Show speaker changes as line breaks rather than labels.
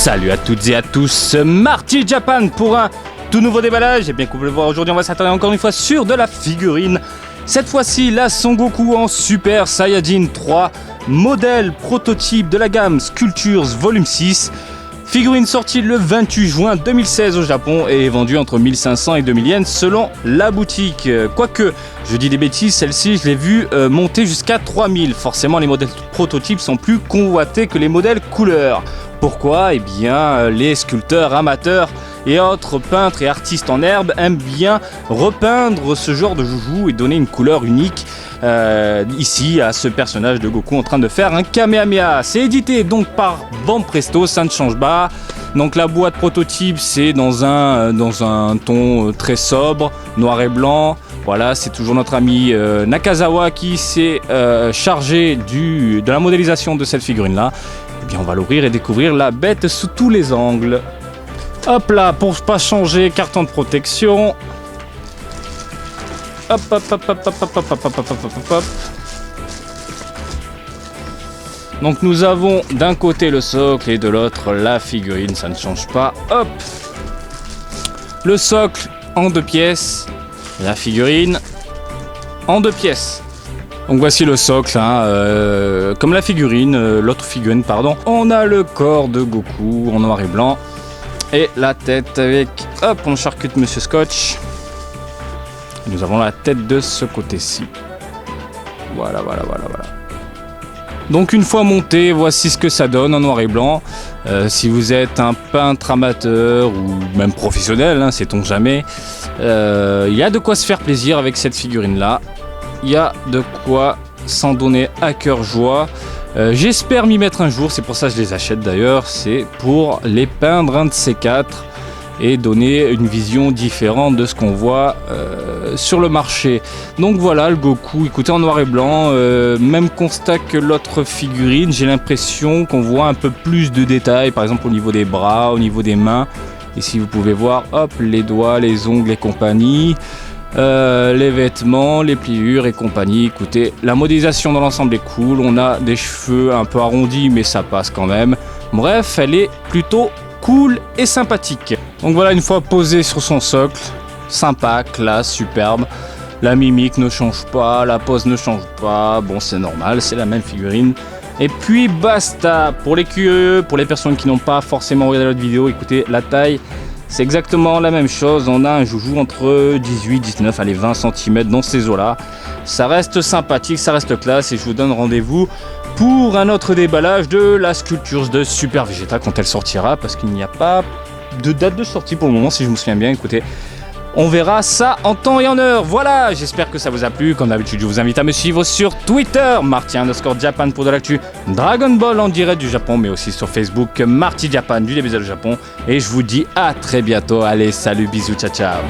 Salut à toutes et à tous, Marty Japan pour un tout nouveau déballage. Et bien que vous pouvez le voir aujourd'hui, on va s'attarder encore une fois sur de la figurine. Cette fois-ci, la Son Goku en Super Saiyajin 3, modèle prototype de la gamme Sculptures Volume 6. Figurine sortie le 28 juin 2016 au Japon et vendue entre 1500 et 2000 yens selon la boutique. Quoique, je dis des bêtises, celle-ci je l'ai vue monter jusqu'à 3000. Forcément, les modèles prototypes sont plus convoités que les modèles couleurs. Pourquoi ? Eh bien, les sculpteurs amateurs et autres peintres et artistes en herbe aiment bien repeindre ce genre de joujou et donner une couleur unique ici à ce personnage de Goku en train de faire un Kamehameha. C'est édité donc par Banpresto, ça ne change pas. Donc la boîte prototype c'est dans un ton très sobre, noir et blanc. Voilà, c'est toujours notre ami Nakazawa qui s'est chargé de la modélisation de cette figurine là. Eh bien on va l'ouvrir et découvrir la bête sous tous les angles. Hop là, pour pas changer, carton de protection. Hop, hop, hop, hop, hop, hop, hop, hop, hop, hop, hop, hop. Donc nous avons d'un côté le socle et de l'autre la figurine, ça ne change pas. Hop. Le socle en 2 pièces, la figurine en 2 pièces. Donc voici le socle, comme la figurine, l'autre figurine, pardon. On a le corps de Goku en noir et blanc. Et la tête avec, hop, on charcute Monsieur Scotch. Nous avons la tête de ce côté-ci. Voilà. Donc une fois monté, voici ce que ça donne en noir et blanc. Si vous êtes un peintre amateur ou même professionnel, sait-on jamais, il y a de quoi se faire plaisir avec cette figurine-là. Il y a de quoi s'en donner à cœur joie. J'espère m'y mettre un jour, c'est pour ça que je les achète d'ailleurs, c'est pour les peindre un de ces quatre et donner une vision différente de ce qu'on voit sur le marché. Donc voilà le Goku, écoutez, en noir et blanc, même constat que l'autre figurine, j'ai l'impression qu'on voit un peu plus de détails, par exemple au niveau des bras, au niveau des mains. Ici vous pouvez voir, hop, les doigts, les ongles et compagnie. Les vêtements, les pliures et compagnie. Écoutez, la modélisation dans l'ensemble est cool. On a des cheveux un peu arrondis, mais ça passe quand même. Bref, elle est plutôt cool et sympathique. Donc voilà, une fois posée sur son socle, sympa, classe, superbe. La mimique ne change pas, la pose ne change pas. Bon, c'est normal, c'est la même figurine. Et puis basta. Pour les curieux, pour les personnes qui n'ont pas forcément regardé l'autre vidéo, écoutez, la taille. C'est exactement la même chose, on a un joujou entre 18, 19, allez 20 cm dans ces eaux-là. Ça reste sympathique, ça reste classe et je vous donne rendez-vous pour un autre déballage de la Sculptures de Super Vegeta quand elle sortira, parce qu'il n'y a pas de date de sortie pour le moment si je me souviens bien. Écoutez, on verra ça en temps et en heure. Voilà, j'espère que ça vous a plu. Comme d'habitude, je vous invite à me suivre sur Twitter, Marty_Japan pour de l'actu Dragon Ball en direct du Japon, mais aussi sur Facebook, Marty Japan du DBZ du Japon. Et je vous dis à très bientôt. Allez, salut, bisous, ciao, ciao.